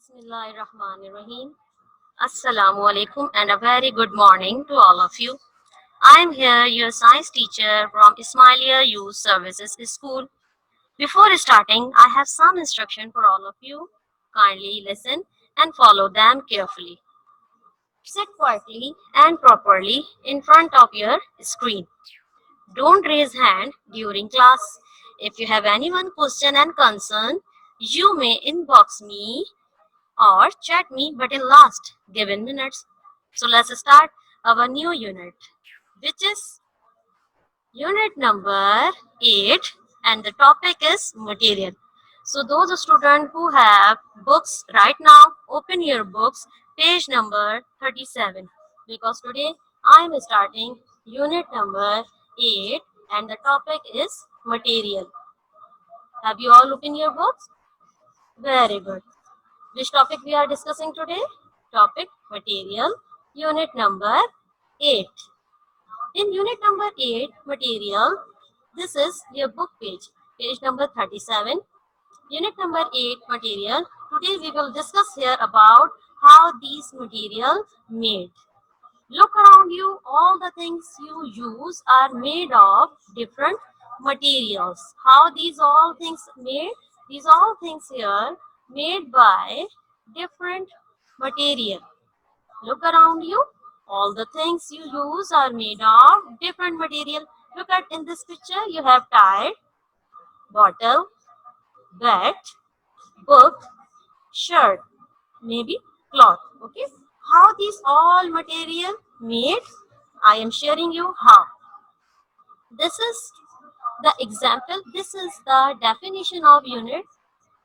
Bismillahirrahmanirrahim. Assalamu alaikum and a very good morning to all of you. I am here, your science teacher from Ismailia Youth Services School. Before starting, I have some instruction for all of you. Kindly listen and follow them carefully. Sit quietly and properly in front of your screen. Don't raise hand during class. If you have anyone question and concern, you may inbox me or chat me but in last given minutes. So let's start our new unit, which is unit number 8, and the topic is material. So those students who have books right now, open your books, page number 37, because today I am starting unit number 8 and the topic is material. Have you all opened your books? Very good. Which topic we are discussing today? Topic material, unit number 8. In unit number 8, material, this is your book page, page number 37. Unit number 8, material. Today we will discuss here about how these material made. Look around you, all the things you use are made of different materials. How these all things made? These all things here made by different material. Look around you, all the things you use are made of different material. Look at in this picture, you have tire, bottle, bat, book, shirt, maybe cloth. Okay, how these all material made? I am sharing you how. This is the example. This is the definition of unit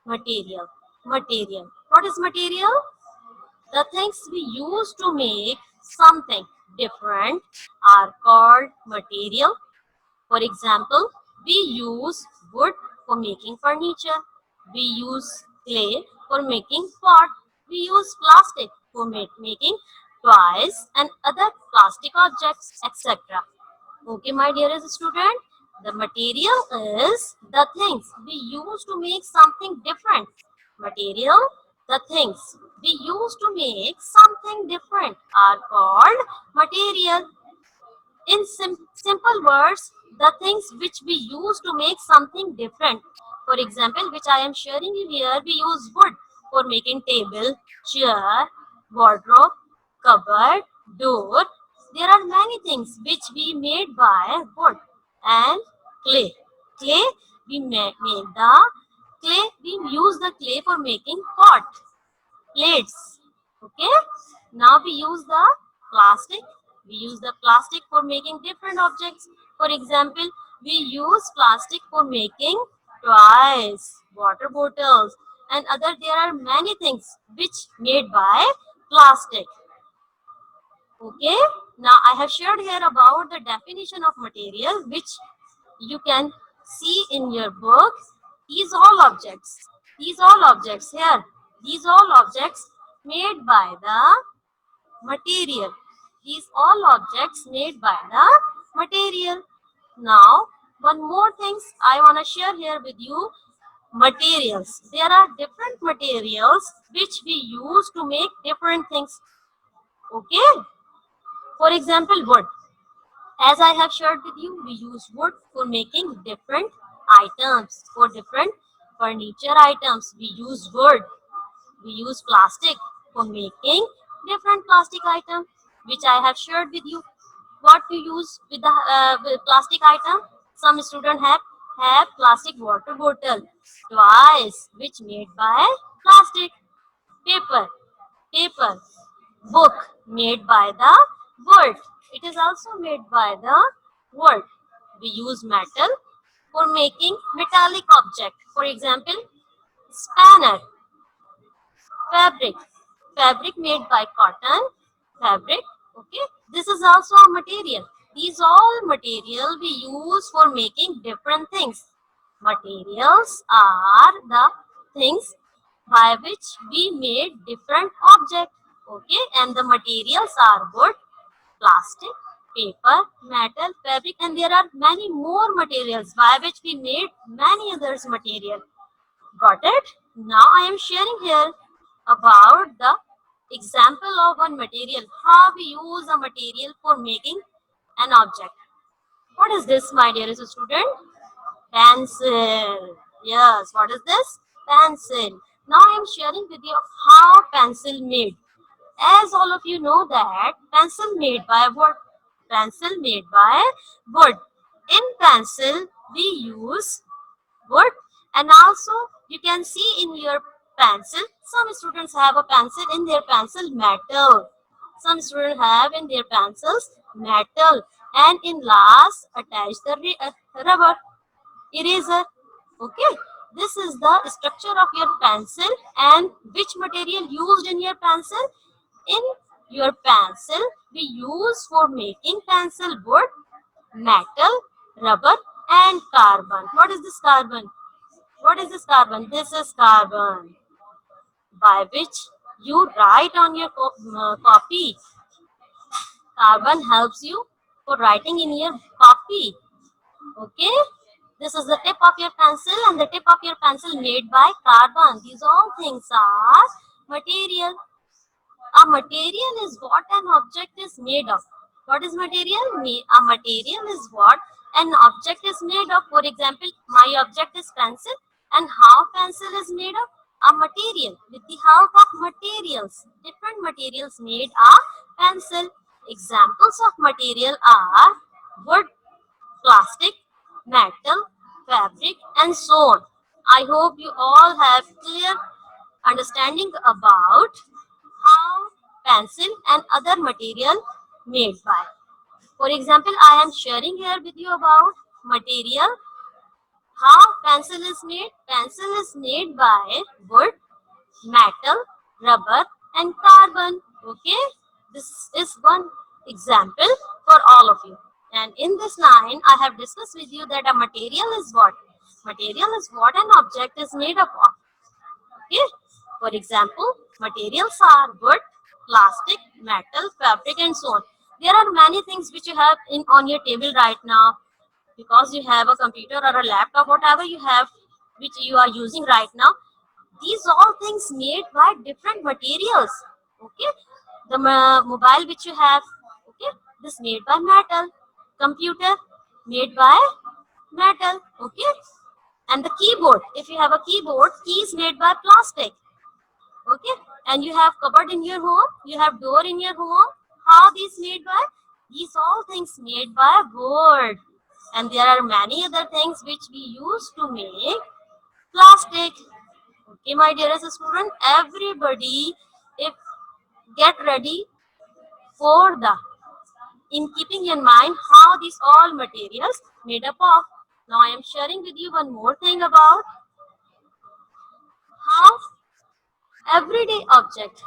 material. Material. What is material? The things we use to make something different are called material. For example, we use wood for making furniture. We use clay for making pot. We use plastic for making toys and other plastic objects, etc. Okay, my dearest student, the material is the things we use to make something different. Material, the things we use to make something different are called material. In simple words, the things which we use to make something different. For example, which I am sharing you here, we use wood for making table, chair, wardrobe, cupboard, door. There are many things which we made by wood and clay. Clay, we made the clay, we use the clay for making pot, plates. Okay, now we use the plastic. We use the plastic for making different objects. For example, we use plastic for making toys, water bottles, and other. There are many things which made by plastic. Okay, now I have shared here about the definition of material, which you can see in your book. These all objects, here, these all objects made by the material. These all objects made by the material. Now, one more things I want to share here with you. Materials. There are different materials which we use to make different things. Okay. For example, wood. As I have shared with you, we use wood for making different items. For different furniture items, we use wood. We use plastic for making different plastic items, which I have shared with you. What to use with the with plastic item? Some students have plastic water bottle, toys which made by plastic, paper, paper, book made by the wood. It is also made by the wood. We use metal for making metallic object. For example, spanner, fabric, fabric made by cotton, fabric. Okay, this is also a material. These all material we use for making different things. Materials are the things by which we made different objects. Okay, and the materials are wood, plastic, paper, metal, fabric, and there are many more materials by which we made many others material. Got it? Now I am sharing here about the example of one material, how we use a material for making an object. What is this, my dearest student? Pencil. Yes, what is this? Pencil. Now I am sharing with you how pencil made. As all of you know that pencil made by wood. Pencil made by wood. In pencil we use wood, and also you can see in your pencil, some students have a pencil in their pencil metal. Some students have in their pencils metal, and in last attach the rubber eraser. Okay, this is the structure of your pencil. And which material used in your pencil? In your pencil we use for making pencil wood, metal, rubber and carbon. What is this carbon? What is this carbon? This is carbon by which you write on your copy. Carbon helps you for writing in your copy. Okay, this is the tip of your pencil, and the tip of your pencil made by carbon. These all things are material. A material is what an object is made of. What is material? A material is what an object is made of. For example, my object is pencil, and how pencil is made of? A material. With the help of materials, different materials made a pencil. Examples of material are wood, plastic, metal, fabric, and so on. I hope you all have clear understanding about how pencil and other material made by. For example, I am sharing here with you about material. How pencil is made? Pencil is made by wood, metal, rubber and carbon. Okay, this is one example for all of you. And in this line I have discussed with you that a material is what? Material is what an object is made up of. Okay, for example, materials are wood, plastic, metal, fabric and so on. There are many things which you have in on your table right now, because you have a computer or a laptop, whatever you have which you are using right now. These all things made by different materials. Okay, the mobile which you have, okay, this made by metal. Computer made by metal. Okay, and the keyboard, if you have a keyboard, keys made by plastic. Okay, and you have cupboard in your home, you have door in your home. How these made by? These all things made by wood. And there are many other things which we use to make plastic. Okay, my dearest student, everybody, if get ready for the in keeping in mind how these all materials made up of. Now I am sharing with you one more thing about how everyday object.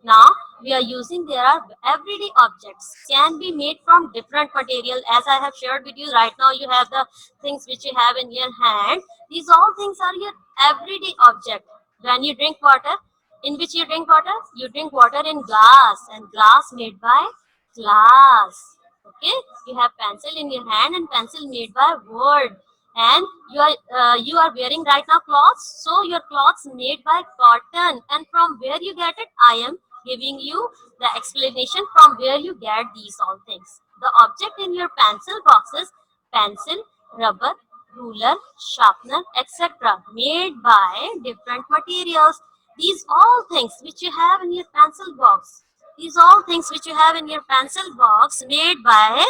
Now we are using, there are everyday objects can be made from different material. As I have shared with you right now, you have the things which you have in your hand. These all things are your everyday object. When you drink water, in which you drink water? You drink water in glass, and glass made by glass. Okay, you have pencil in your hand, and pencil made by wood. And you are wearing right now clothes, so your clothes made by cotton. And from where you get it, I am giving you the explanation from where you get these all things. The object in your pencil box is pencil, rubber, ruler, sharpener, etc. made by different materials. These all things which you have in your pencil box, these all things which you have in your pencil box made by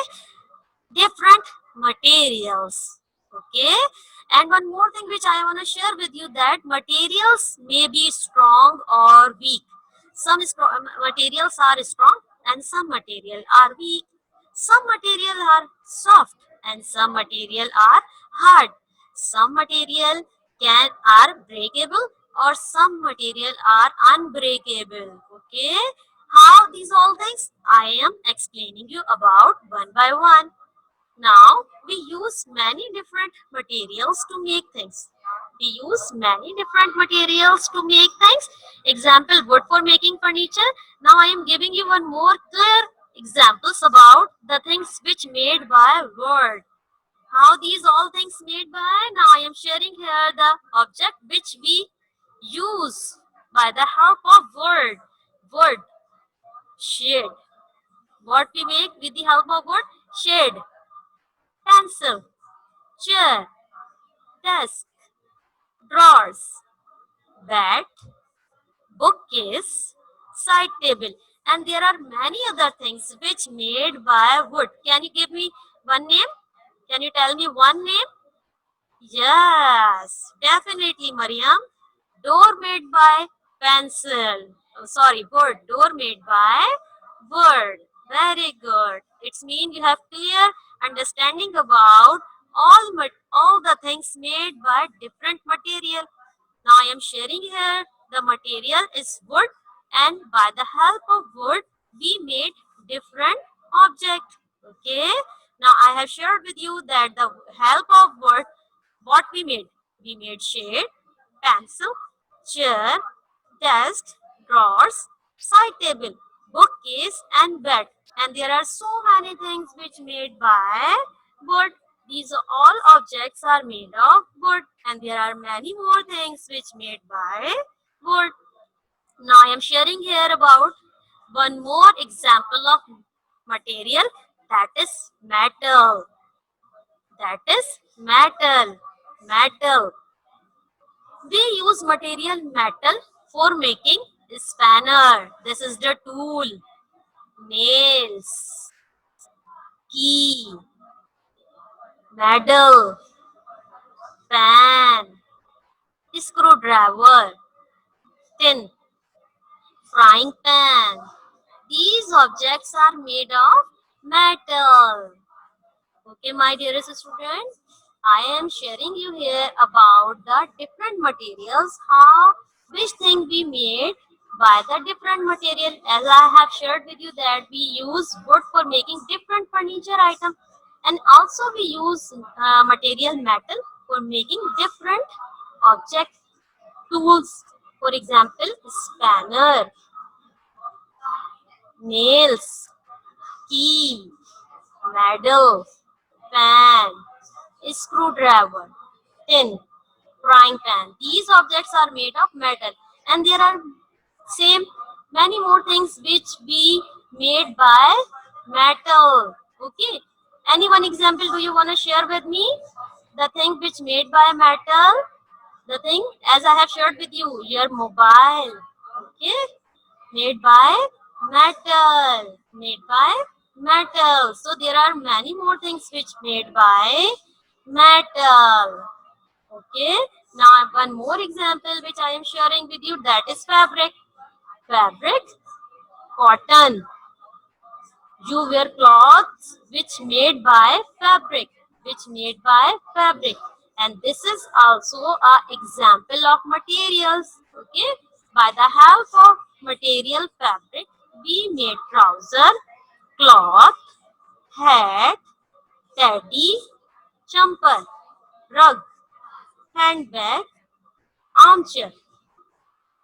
different materials. Okay, and one more thing which I want to share with you, that materials may be strong or weak. Some materials are strong and some material are weak. Some material are soft and some material are hard. Some material can are breakable or some material are unbreakable. Okay, how these all things I am explaining you about one by one. Now, we use many different materials to make things. We use many different materials to make things. Example, wood for making furniture. Now, I am giving you one more clear examples about the things which made by wood. How these all things made by? Now, I am sharing here the object which we use by the help of word, shade. What we make with the help of word? Shade. Pencil, chair, desk, drawers, bed, bookcase, side table, and there are many other things which made by wood. Can you give me one name? Can you tell me one name? Yes, definitely, Mariam. Door made by pencil. Oh, sorry, wood. Door made by wood. Very good. It's mean you have clear understanding about all the things made by different material. Now I am sharing here the material is wood, and by the help of wood we made different object. Okay. Now I have shared with you that the help of wood what we made. We made shade, pencil, chair, desk, drawers, side table, bookcase, and bed. And there are so many things which made by wood. These all objects are made of wood, and there are many more things which made by wood. Now I am sharing here about one more example of material, that is metal. That is metal. Metal. We use material metal for making spanner. This is the tool. Nails, key, needle, pan, screwdriver, tin, frying pan. These objects are made of metal. Okay, my dearest student, I am sharing you here about the different materials, how which thing we made by the different material. As I have shared with you that we use wood for making different furniture items, and also we use material metal for making different object tools. For example, spanner, nails, key, needle, pan, screwdriver, tin, frying pan. These objects are made of metal, and there are same many more things which we made by metal. Okay. Any one example do you want to share with me? The thing which made by metal, the thing as I have shared with you, your mobile. Okay, made by metal. Made by metal. So there are many more things which made by metal. Okay. Now one more example which I am sharing with you, that is fabric. Fabric, cotton. You wear clothes which made by fabric. Which made by fabric. And this is also a example of materials. Okay. By the help of material fabric, we made trouser, cloth, hat, teddy, jumper, rug, handbag, armchair.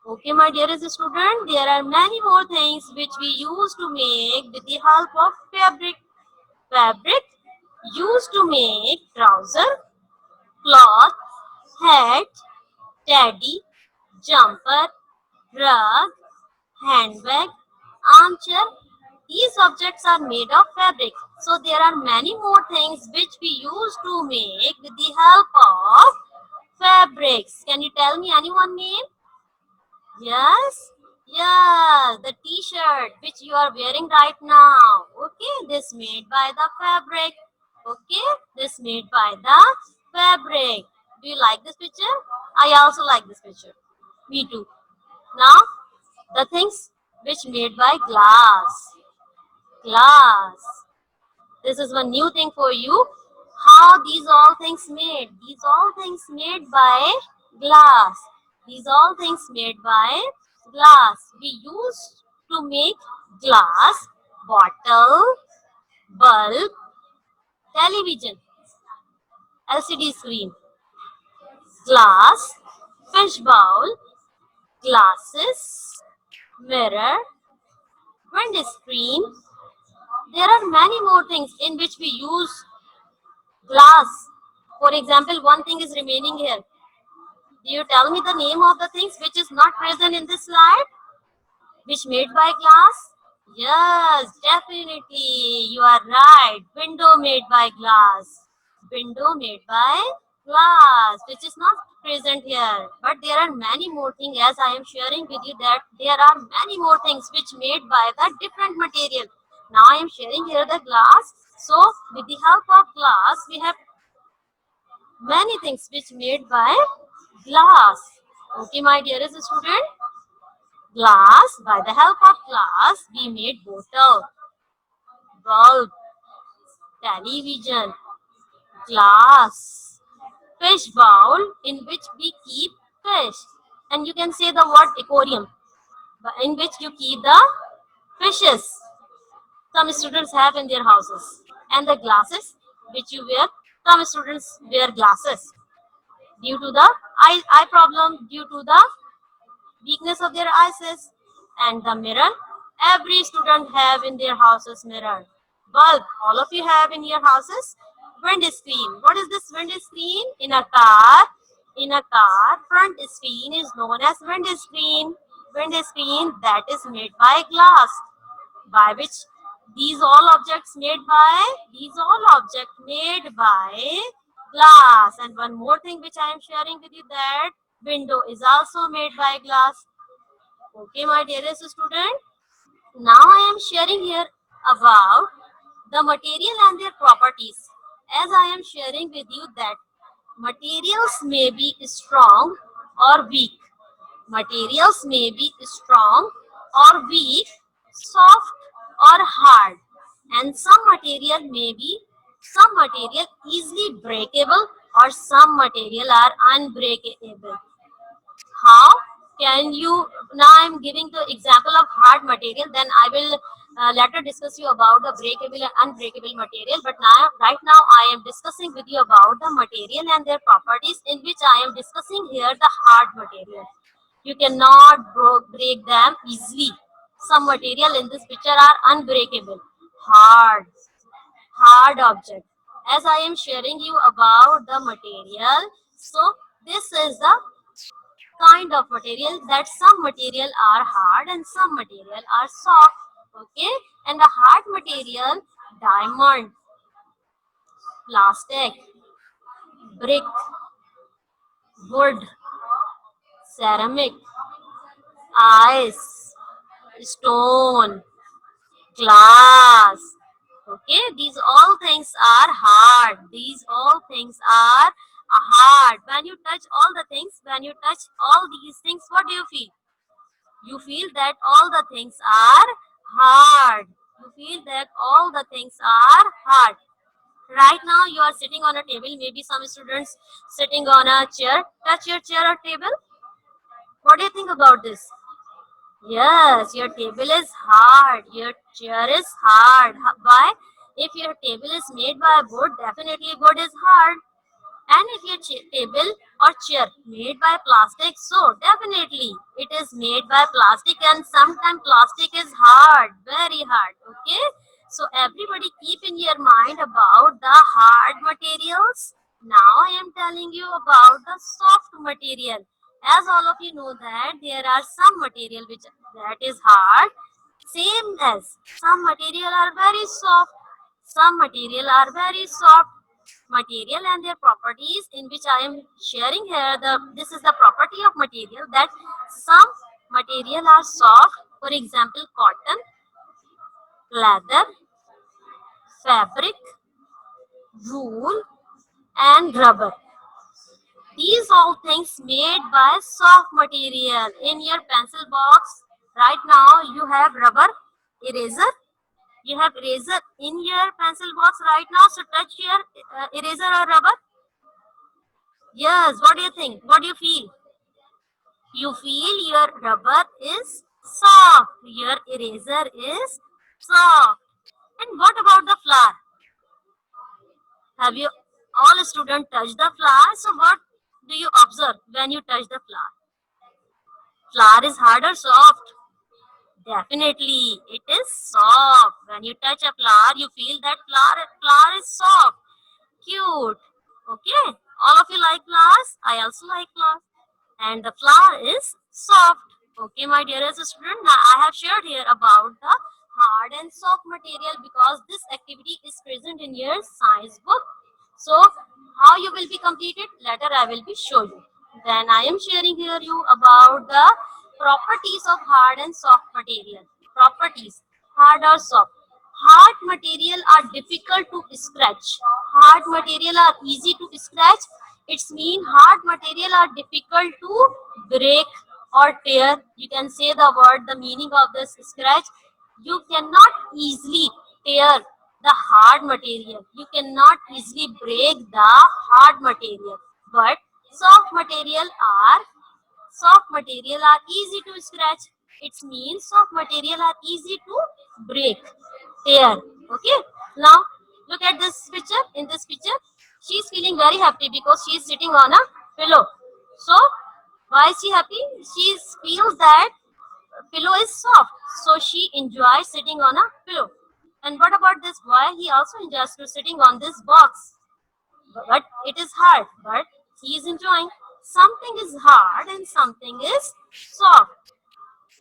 Okay, my dearest student, there are many more things which we use to make with the help of fabric. Fabric used to make trouser, cloth, hat, teddy, jumper, rug, handbag, armchair. These objects are made of fabric. So there are many more things which we use to make with the help of fabrics. Can you tell me any one name? Yes, yeah, the t-shirt which you are wearing right now. Okay, this made by the fabric. Okay, this made by the fabric. Do you like this picture? I also like this picture. Me too. Now, the things which made by glass. Glass. This is one new thing for you. How these all things made? These all things made by glass. These all things made by glass. We use to make glass, bottle, bulb, television, LCD screen, glass, fish bowl, glasses, mirror, window screen. There are many more things in which we use glass. For example, one thing is remaining here. Do you tell me the name of the things which is not present in this slide, which made by glass? Yes, definitely. You are right. Window made by glass. Window made by glass, which is not present here. But there are many more things, as I am sharing with you, that there are many more things which made by the different material. Now I am sharing here the glass. So with the help of glass, we have many things which made by glass. Okay, my dearest student. Glass, by the help of glass, we made bottle, bulb, television, glass, fish bowl in which we keep fish. And you can say the word aquarium, in which you keep the fishes. Some students have in their houses. And the glasses which you wear, some students wear glasses due to the eye problem, due to the weakness of their eyes. And the mirror, every student have in their houses mirror. Bulb, all of you have in your houses. Wind screen, what is this wind screen? In a car front screen is known as wind screen. Wind screen that is made by glass, by which these all objects made by glass. And one more thing which I am sharing with you, that window is also made by glass. Okay, my dearest student. Now I am sharing here about the material and their properties. As I am sharing with you that materials may be strong or weak. Materials may be strong or weak, soft or hard. And some material easily breakable, or some material are unbreakable. How can you? Now I'm giving the example of hard material, then I will later discuss you about the breakable and unbreakable material. But now right now I am discussing with you about the material and their properties, in which I am discussing here the hard material. You cannot break them easily. Some material in this picture are unbreakable, hard, hard object. As I am sharing you about the material, so this is the kind of material, that some material are hard and some material are soft. Okay, and the hard material: diamond, plastic, brick, wood, ceramic, ice, stone, glass. Okay, these all things are hard. These all things are hard. When you touch all the things, when you touch all these things, what do you feel? You feel that all the things are hard. You feel that all the things are hard. Right now you are sitting on a table, maybe some students sitting on a chair. Touch your chair or table. What do you think about this? Yes, your table is hard. Your chair is hard. Why? If your table is made by wood, definitely wood is hard. And if your table or chair made by plastic, so definitely it is made by plastic, and sometimes plastic is hard, very hard. Okay, so everybody keep in your mind about the hard materials. Now I am telling you about the soft material. As all of you know that there are some material which that is hard, same as some material are very soft, some material are very soft. Material and their properties, in which I am sharing here, this is the property of material, that some material are soft, for example cotton, leather, fabric, wool and rubber. These all things made by soft material. In your pencil box right now you have rubber, eraser. You have eraser in your pencil box right now, so touch your eraser or rubber. Yes, what do you think? What do you feel? You feel your rubber is soft, your eraser is soft. And what about the flower? Have you all students touch the flower? So what do you observe when you touch the flower? Flower is hard or soft? Definitely, it is soft. When you touch a flower, you feel that flower is soft, cute. Okay, all of you like flowers? I also like flowers. and the flour is soft. Okay, my dearest student, now I have shared here about the hard and soft material because this activity is present in your science book. So, how you will be completed? Later I will be show you. Then I am sharing here you about the properties of hard and soft material. Properties, hard or soft. Hard material are difficult to scratch. Hard material are easy to scratch. It's mean hard material are difficult to break or tear. You can say the word, the meaning of this scratch. You cannot easily tear the hard material. You cannot easily break the hard material. But soft material are soft material are easy to scratch. It means soft material are easy to break, tear. Okay. Now look at this picture. In this picture, she is feeling very happy because she is sitting on a pillow. So why is she happy? She feels that pillow is soft, so she enjoys sitting on a pillow. And what about this boy? He also enjoys to sitting on this box. But it is hard, but he is enjoying. Something is hard and something is soft.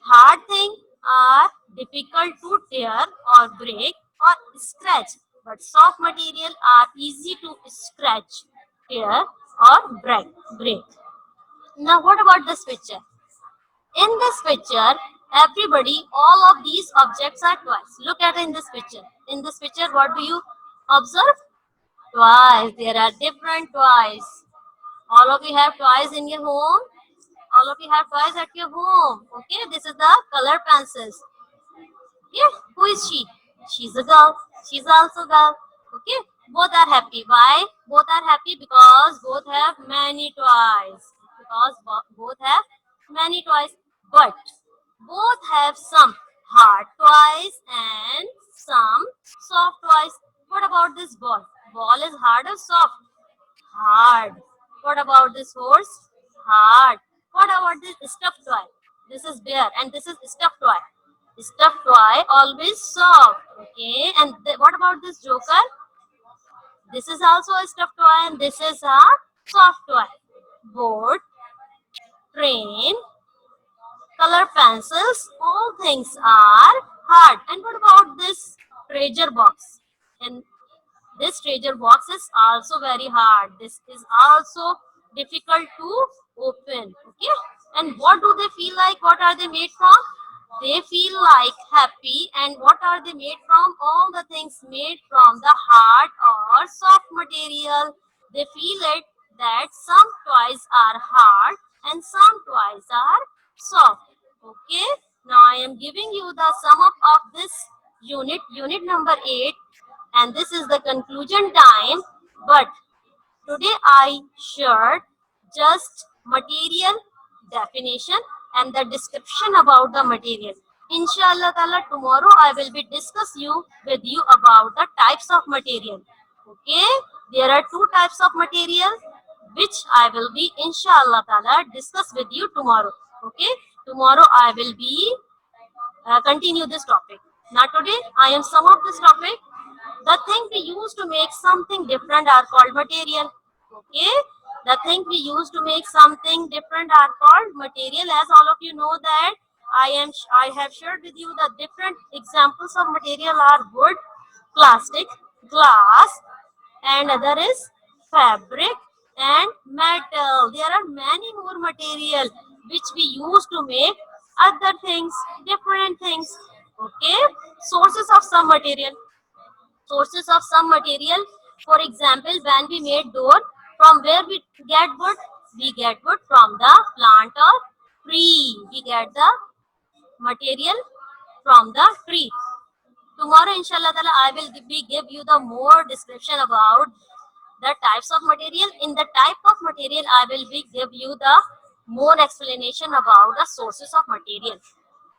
Hard things are difficult to tear or break or scratch, but soft material are easy to scratch, tear or break. Now what about this picture? In this picture, everybody, all of these objects are toys. Look at in this picture. In this picture, what do you observe? Toys. There are different toys. All of you have toys in your home. All of you have toys at your home. Okay, this is the color pencils. Yeah, who is she? She's a girl. She's also girl. Okay, both are happy. Why? Both are happy because both have many toys. Because both have many toys. But both have some hard toys and some soft toys. What about this ball? Ball is hard or soft? Hard. What about this horse? Hard. What about this stuffed toy? This is bear and this is stuffed toy. Stuffed toy always soft. Okay. And what about this joker? This is also a stuffed toy and this is a soft toy. Board, train, color pencils, all things are hard. And what about this treasure box? And this treasure box is also very hard. This is also difficult to open. Okay. And what do they feel like? What are they made from? They feel like happy. And what are they made from? All the things made from the hard or soft material. They feel it that some toys are hard and some toys are soft. Okay. Now I am giving you the sum up of this unit number 8, and this is the conclusion time. But today I shared just material definition and the description about the material. Inshallah ta'ala, tomorrow I will be discuss you with you about the types of material. Okay, there are two types of material which I will be inshallah ta'ala discuss with you tomorrow. Okay, tomorrow I will be continue this topic. Now today I am sum of this topic. The thing we use to make something different are called material. Okay, the thing we use to make something different are called material. As all of you know that I have shared with you the different examples of material are wood, plastic, glass, and other is fabric and metal. There are many more material which we use to make other things, different things. Okay, sources of some material. Sources of some material. For example, when we made door, from where we get wood? We get wood from the plant or tree. We get the material from the tree. Tomorrow, inshallah, I will give you the more description about the types of material. In the type of material, I will give you the more explanation about the sources of material.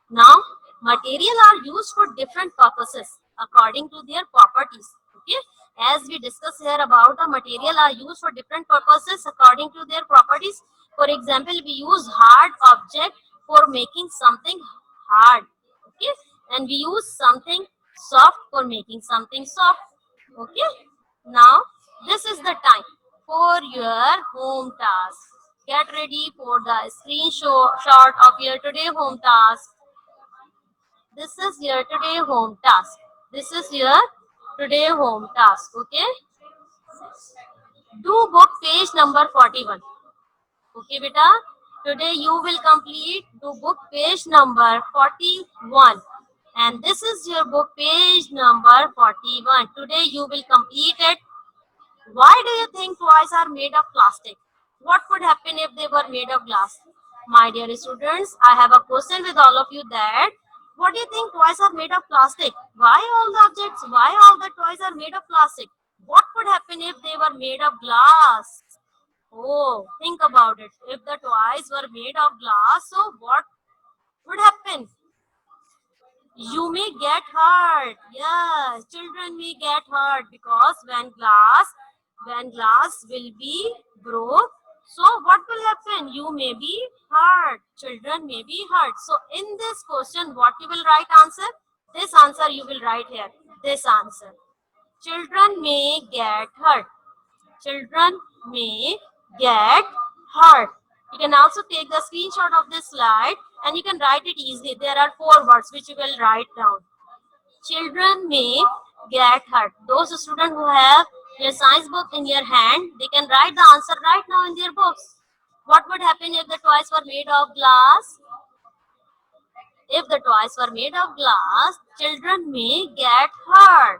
Now, material are used for different purposes according to their properties. Okay, as we discuss here about the material are used for different purposes according to their properties. For example, we use hard object for making something hard. Okay, and we use something soft for making something soft. Okay, now this is the time for your home task. Get ready for the screenshot of your today home task. This is your today home task. This is your today home task. Okay. Do book page number 41. Okay, beta. Today you will complete do book page number 41. And this is your book page number 41. Today you will complete it. Why do you think toys are made of plastic? What would happen if they were made of glass? My dear students, I have a question with all of you that what do you think toys are made of plastic? Why all the objects, why all the toys are made of plastic? What would happen if they were made of glass? Oh, think about it. If the toys were made of glass, so what would happen? You may get hurt. Yes, children may get hurt because when glass will be broke, so what will happen? You may be hurt. Children may be hurt. So in this question, what you will write answer? This answer you will write here. This answer. Children may get hurt. Children may get hurt. You can also take the screenshot of this slide and you can write it easily. There are 4 words which you will write down. Children may get hurt. Those students who have your science book in your hand, they can write the answer right now in their books. What would happen if the toys were made of glass? If the toys were made of glass, children may get hurt.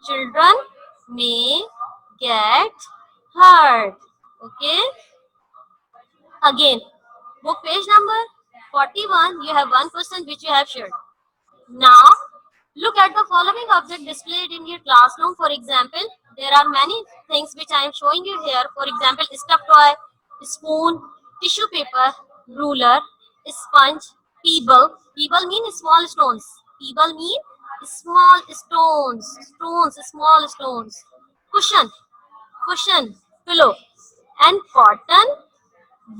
Children may get hurt. Okay. Again, book page number 41. You have one question which you have shared. Now, look at the following object displayed in your classroom. For example, there are many things which I am showing you here. For example, stuffed toy, spoon, tissue paper, ruler, sponge, pebble. Pebble mean small stones. Pebble mean small stones. Stones, small stones. Cushion, pillow, and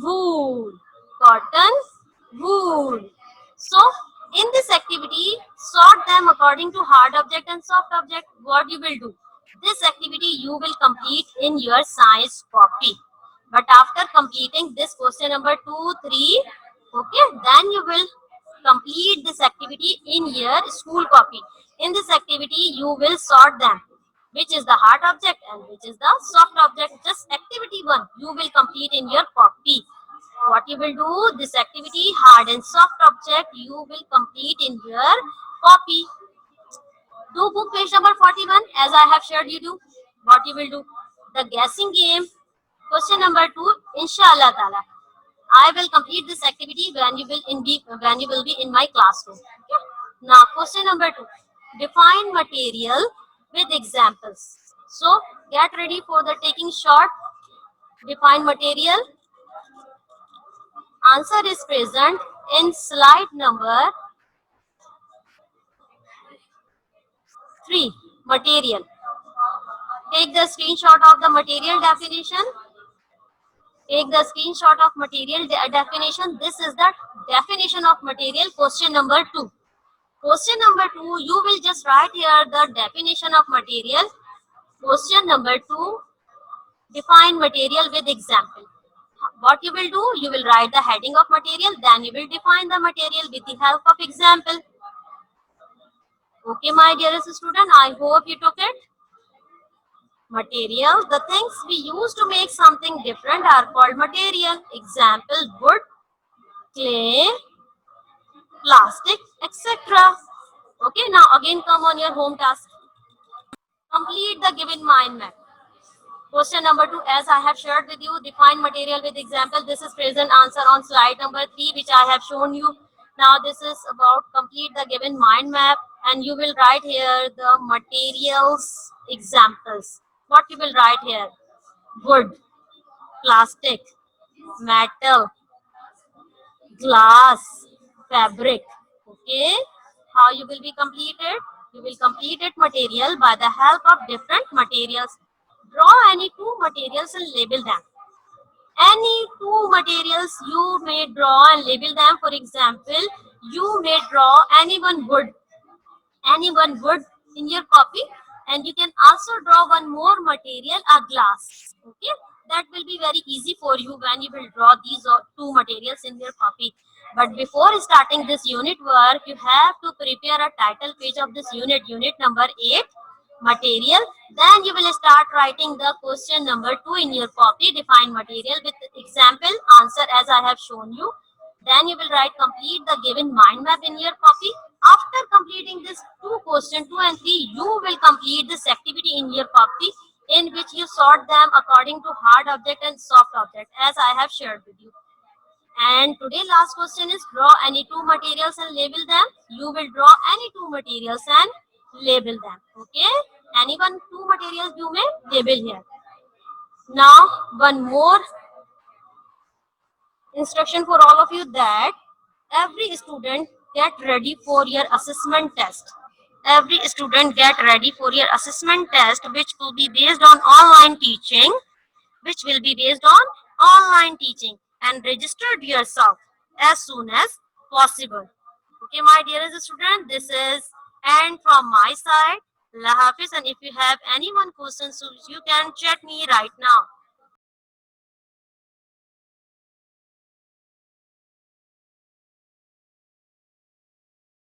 wool, cotton, wool. So in this activity, sort them according to hard object and soft object. What you will do? This activity you will complete in your science copy. But after completing this question number 2, 3, okay, then you will complete this activity in your school copy. In this activity, you will sort them. Which is the hard object and which is the soft object. Just activity 1 you will complete in your copy. What you will do, this activity hard and soft object you will complete in your copy. Do book page number 41 as I have shared you do. What you will do, the guessing game question number 2, inshallah taala I will complete this activity when you will be in my classroom. Okay? Now question number 2, define material with examples. So get ready for the taking shot. Define material. Answer is present in slide number 3. Material. Take the screenshot of the material definition. Take the screenshot of material definition. This is the definition of material, question number 2. Question number 2, you will just write here the definition of material. Question number 2, define material with example. What you will do, you will write the heading of material, then you will define the material with the help of example. Okay, my dearest student, I hope you took it. Material, the things we use to make something different are called material. Example, wood, clay, plastic, etc. Okay, now again come on your home task. Complete the given mind map. Question number 2, as I have shared with you, define material with example. This is present answer on slide number 3, which I have shown you. Now this is about complete the given mind map, and you will write here the materials examples. What you will write here? Wood, plastic, metal, glass, fabric. Okay, how you will be completed? You will complete it material by the help of different materials. Draw any 2 materials and label them. Any 2 materials you may draw and label them. For example, you may draw any one wood in your copy, and you can also draw one more material, a glass. Okay, that will be very easy for you when you will draw these two materials in your copy. But before starting this unit work, you have to prepare a title page of this unit number 8, material. Then you will start writing the question number 2 in your copy, define material with example answer as I have shown you. Then you will write complete the given mind map in your copy. After completing this two question 2 and 3, you will complete this activity in your copy, in which you sort them according to hard object and soft object as I have shared with you. And today last question is draw any two materials and label them. You will draw any two materials and label them. Okay. Anyone two materials you may label here. Now one more instruction for all of you, that every student get ready for your assessment test. Every student get ready for your assessment test, which will be based on online teaching, and registered yourself as soon as possible. Okay, my dearest student, this is and from my side. Allah Hafiz, and if you have any one question, so you can chat me right now.